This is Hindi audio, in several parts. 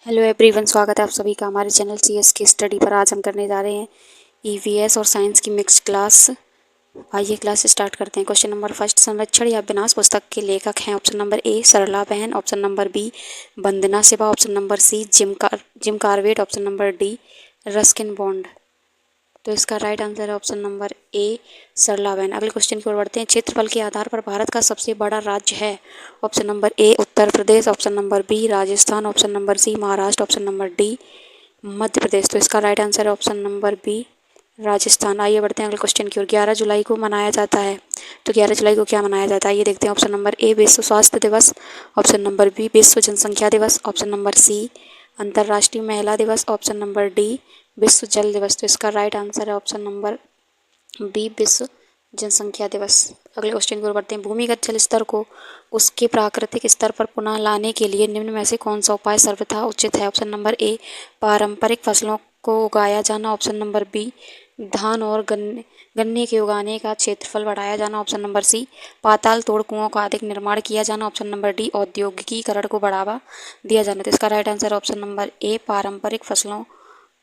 हेलो एवरीवन, स्वागत है आप सभी का हमारे चैनल सीएस की स्टडी पर। आज हम करने जा रहे हैं ईवीएस और साइंस की मिक्स्ड क्लास। आइए क्लास स्टार्ट करते हैं। क्वेश्चन नंबर फर्स्ट, संरक्षण या विनाश पुस्तक के लेखक हैं। ऑप्शन नंबर ए सरला बहन, option number B Vandana Shiva, option number C Jim Corbett, option number D Ruskin Bond. तो इसका राइट आंसर है option number A Sarla Behn. अगले क्वेश्चन की ओर बढ़ते हैं। क्षेत्रफल के आधार पर भारत का सबसे बड़ा राज्य है। Option number A Uttar Pradesh, option number B Rajasthan, option number C Maharashtra, option number D Madhya Pradesh. तो इसका राइट आंसर है ऑप्शन नंबर बी राजस्थान। आइए बढ़ते हैं अगले क्वेश्चन की ओर। 11 जुलाई को मनाया जाता है, तो 11 जुलाई को क्या मनाया जाता है ये देखते हैं। ऑप्शन नंबर ए विश्व स्वास्थ्य दिवस, ऑप्शन नंबर बी विश्व जनसंख्या दिवस, ऑप्शन नंबर सी अंतर्राष्ट्रीय महिला दिवस, ऑप्शन नंबर डी विश्व जल दिवस। तो इसका राइट आंसर है ऑप्शन नंबर बी विश्व जनसंख्या दिवस। अगले क्वेश्चन की ओर बढ़ते हैं। भूमिगत जल स्तर को उसके प्राकृतिक स्तर पर पुनः लाने के लिए निम्न में से कौन सा उपाय सर्वथा उचित है। ऑप्शन नंबर ए पारंपरिक फसलों को उगाया जाना, ऑप्शन नंबर बी धान और गन्ने के उगाने का क्षेत्रफल बढ़ाया जाना, ऑप्शन नंबर सी पाताल तोड़ कुओं का अधिक निर्माण किया जाना, ऑप्शन नंबर डी औद्योगिकीकरण को बढ़ावा दिया जाना। तो इसका राइट आंसर ऑप्शन नंबर ए पारंपरिक फसलों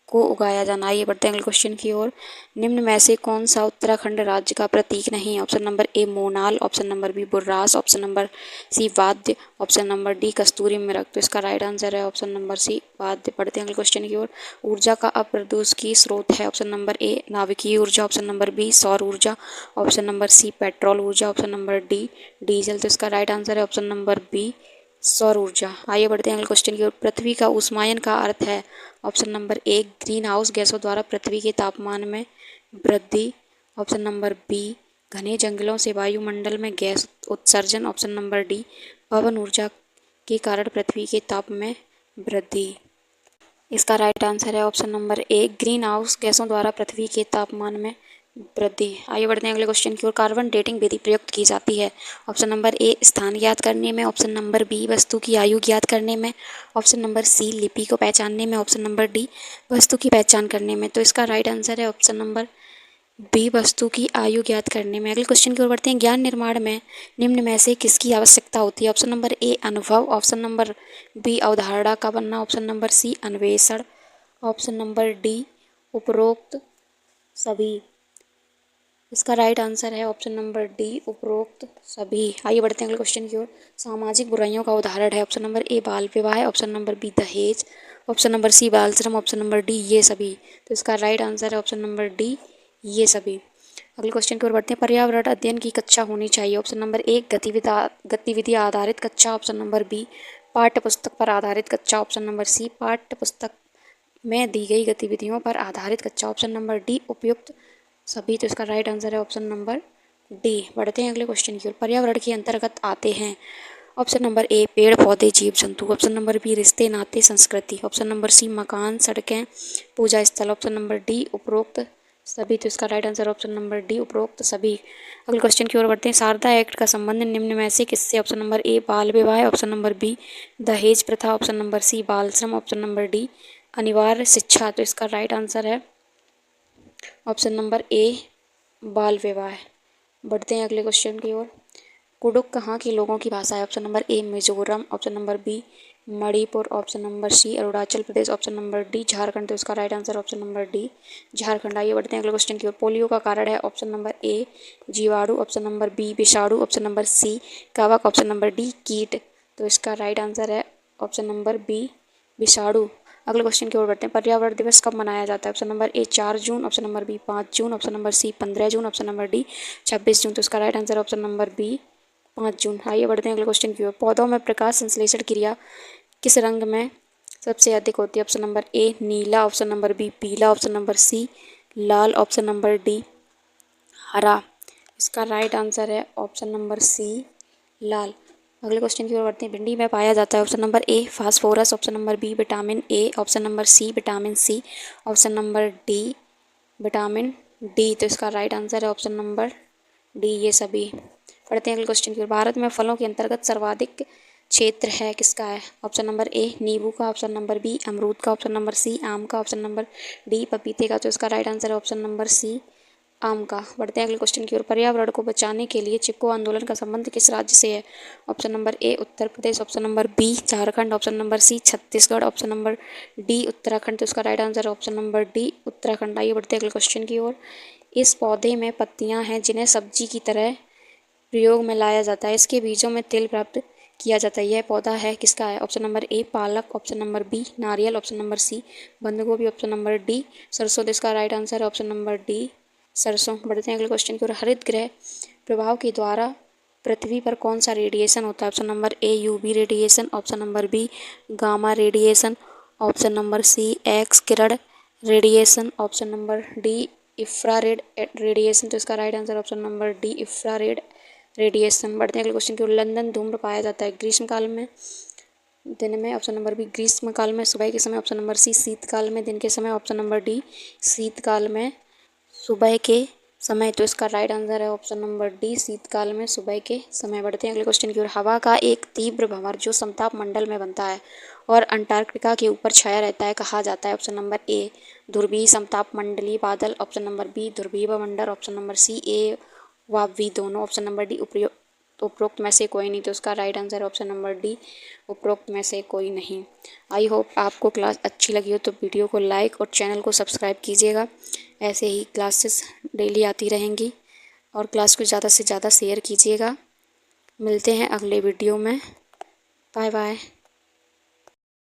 को उगाया जाना। आइए बढ़ते हैं अगले क्वेश्चन की ओर। निम्न में से कौन सा उत्तराखंड राज्य का प्रतीक नहीं है। ऑप्शन नंबर ए मोनाल, ऑप्शन नंबर बी बुर्रास, ऑप्शन नंबर सी वाद्य, ऑप्शन नंबर डी कस्तूरी मृग। तो इसका राइट आंसर है ऑप्शन नंबर सी वाद्य। बढ़ते हैं अगले क्वेश्चन की ओर। ऊर्जा का अप्रदूषकीय स्रोत है। ऑप्शन नंबर ए नाभिकीय ऊर्जा, ऑप्शन नंबर बी सौर ऊर्जा, ऑप्शन नंबर सी पेट्रोल ऊर्जा, ऑप्शन नंबर डी डीजल। तो इसका राइट आंसर है ऑप्शन नंबर बी सौर ऊर्जा। आइए बढ़ते हैं अगले क्वेश्चन की ओर। पृथ्वी का ऊष्मायन का अर्थ है। ऑप्शन नंबर ए ग्रीन हाउस गैसों द्वारा पृथ्वी के तापमान में वृद्धि, ऑप्शन नंबर बी घने जंगलों से वायुमंडल में गैस उत्सर्जन, ऑप्शन नंबर डी पवन ऊर्जा के कारण पृथ्वी के ताप में वृद्धि। इसका राइट आंसर है ऑप्शन नंबर ए ग्रीन हाउस गैसों द्वारा पृथ्वी के तापमान में वृद्धि। आइए बढ़ते हैं अगले क्वेश्चन की ओर। कार्बन डेटिंग विधि प्रयुक्त की जाती है। ऑप्शन नंबर ए स्थान ज्ञात करने में, ऑप्शन नंबर बी वस्तु की आयु ज्ञात करने में, ऑप्शन नंबर सी लिपि को पहचानने में, ऑप्शन नंबर डी वस्तु की पहचान करने में। तो इसका राइट आंसर है ऑप्शन नंबर बी वस्तु की आयु ज्ञात करने में। अगले क्वेश्चन की ओर बढ़ते हैं। ज्ञान निर्माण में निम्न में से किसकी आवश्यकता होती है। ऑप्शन नंबर ए अनुभव, ऑप्शन नंबर बी अवधारणा का बनना, ऑप्शन नंबर सी अन्वेषण, ऑप्शन नंबर डी उपरोक्त सभी। इसका राइट आंसर है ऑप्शन नंबर डी उपरोक्त सभी। आइए बढ़ते हैं अगले क्वेश्चन की ओर। सामाजिक बुराइयों का उदाहरण है। ऑप्शन नंबर ए बाल विवाह, ऑप्शन नंबर बी दहेज, ऑप्शन नंबर सी बाल श्रम, ऑप्शन नंबर डी ये सभी। तो इसका राइट आंसर है ऑप्शन नंबर डी ये सभी। अगले क्वेश्चन की ओर बढ़ते हैं। पर्यावरण अध्ययन की कक्षा होनी चाहिए। ऑप्शन नंबर ए गतिविधि आधारित कक्षा, ऑप्शन नंबर बी पाठ्य पुस्तक पर आधारित कक्षा, ऑप्शन नंबर सी पाठ्य पुस्तक में दी गई गतिविधियों पर आधारित कक्षा, ऑप्शन नंबर डी उपयुक्त सभी। तो इसका राइट आंसर है ऑप्शन नंबर डी। बढ़ते हैं अगले क्वेश्चन की ओर। पर्यावरण के अंतर्गत आते हैं। ऑप्शन नंबर ए पेड़ पौधे जीव जंतु, ऑप्शन नंबर बी रिश्ते नाते संस्कृति, ऑप्शन नंबर सी मकान सड़कें पूजा स्थल, ऑप्शन नंबर डी उपरोक्त सभी। तो इसका right answer option number D उपरोक्त सभी। अगले क्वेश्चन की ओर बढ़ते हैं। शारदा एक्ट का संबंध निम्न में से किससे। ऑप्शन नंबर ए बाल विवाह, ऑप्शन नंबर बी दहेज प्रथा, ऑप्शन नंबर सी बाल श्रम, ऑप्शन नंबर डी अनिवार्य शिक्षा। तो इसका राइट आंसर है ऑप्शन नंबर ए बाल विवाह। बढ़ते हैं अगले क्वेश्चन की ओर। कुडुक कहाँ के लोगों की भाषा है। Option number A Mizoram, option number B Manipur, option number C Arunachal Pradesh, option number D Jharkhand. तो इसका right answer option number D Jharkhand. आइए बढ़ते हैं अगले क्वेश्चन की ओर। पोलियो का कारण है। ऑप्शन नंबर ए जीवाणु, ऑप्शन नंबर बी विषाणु, ऑप्शन नंबर सी कवक, ऑप्शन नंबर डी कीट। तो इसका राइट आंसर है ऑप्शन नंबर बी विषाणु। अगले क्वेश्चन की ओर बढ़ते हैं। पर्यावरण दिवस कब मनाया जाता है। Option number A 4 June, option number B 5 June, option number C 15 June, option number D 26 June. तो इसका right answer option number B 5 June. आइए बढ़ते हैं अगले क्वेश्चन की ओर। पौधों में प्रकाश संश्लेषण क्रिया किस रंग में सबसे अधिक होती है। ऑप्शन नंबर ए नीला, ऑप्शन नंबर बी पीला, ऑप्शन नंबर सी लाल, ऑप्शन नंबर डी हरा। इसका राइट आंसर है ऑप्शन नंबर सी लाल। अगले क्वेश्चन की ओर बढ़ते हैं। भिंडी में पाया जाता है। Option number A phosphorus, option number B vitamin A, option number C vitamin C, option number D vitamin D. तो इसका राइट आंसर है ऑप्शन नंबर डी ये सभी। पढ़ते हैं अगले क्वेश्चन की ओर। भारत में फलों के अंतर्गत सर्वाधिक क्षेत्र है किसका है। ऑप्शन नंबर ए नींबू का, ऑप्शन नंबर बी अमरूद का, ऑप्शन नंबर सी आम का, ऑप्शन नंबर डी पपीते का। तो इसका राइट आंसर है ऑप्शन नंबर सी आम का। बढ़ते हैं अगले क्वेश्चन की ओर। पर्यावरण को बचाने के लिए चिपको आंदोलन का संबंध किस राज्य से है? Option number A Uttar Pradesh, option number B Jharkhand, option number C Chhattisgarh, option number D Uttarakhand. तो इसका राइट आंसर है ऑप्शन नंबर डी उत्तराखंड। आइए बढ़ते हैं अगले क्वेश्चन की ओर। इस पौधे में पत्तियां हैं जिन्हें सब्जी की तरह प्रयोग में लाया जाता है, इसके बीजों में तेल प्राप्त किया जाता है, यह पौधा है किसका है? ऑप्शन नंबर ए पालक, ऑप्शन नंबर बी नारियल, ऑप्शन नंबर सी बंद गोभी, ऑप्शन नंबर डी सरसों। तो इसका राइट आंसर है ऑप्शन नंबर डी सरसों। बढ़ते हैं अगले क्वेश्चन की ओर। हरित गृह प्रभाव के द्वारा पृथ्वी पर कौन सा रेडिएशन होता है? Option number A UV radiation, option number B gamma radiation, option number C X किरण radiation, option number D infrared radiation. तो इसका right answer option number D infrared radiation. बढ़ते हैं अगले क्वेश्चन की ओर। लंदन धूम्र पाया जाता है ग्रीष्मकाल में, दिन में, ऑप्शन नंबर बी ग्रीष्मकाल में सुबह के समय, ऑप्शन नंबर सी शीतकाल में दिन के समय, ऑप्शन नंबर डी शीतकाल में सुबह के समय। तो इसका राइट आंसर है ऑप्शन नंबर डी शीतकाल में सुबह के समय। बढ़ते हैं अगले क्वेश्चन की ओर। हवा का एक तीव्र भंवर जो समताप मंडल में बनता है और अंटार्कटिका के ऊपर छाया रहता है कहा जाता है? ऑप्शन नंबर ए ध्रुवीय समताप मंडलीय बादल, ऑप्शन नंबर बी ध्रुवीय मंडल, ऑप्शन नंबर सी ए व बी दोनों, ऑप्शन नंबर डी उपरोक्त में से कोई नहीं। तो उसका right answer option number D उपरोक्त में से कोई नहीं। आई होप आपको क्लास अच्छी लगी हो तो वीडियो को लाइक और चैनल को सब्सक्राइब कीजिएगा। ऐसे ही क्लासेस डेली आती रहेंगी और क्लास को ज़्यादा से ज़्यादा शेयर कीजिएगा। मिलते हैं अगले वीडियो में। Bye bye.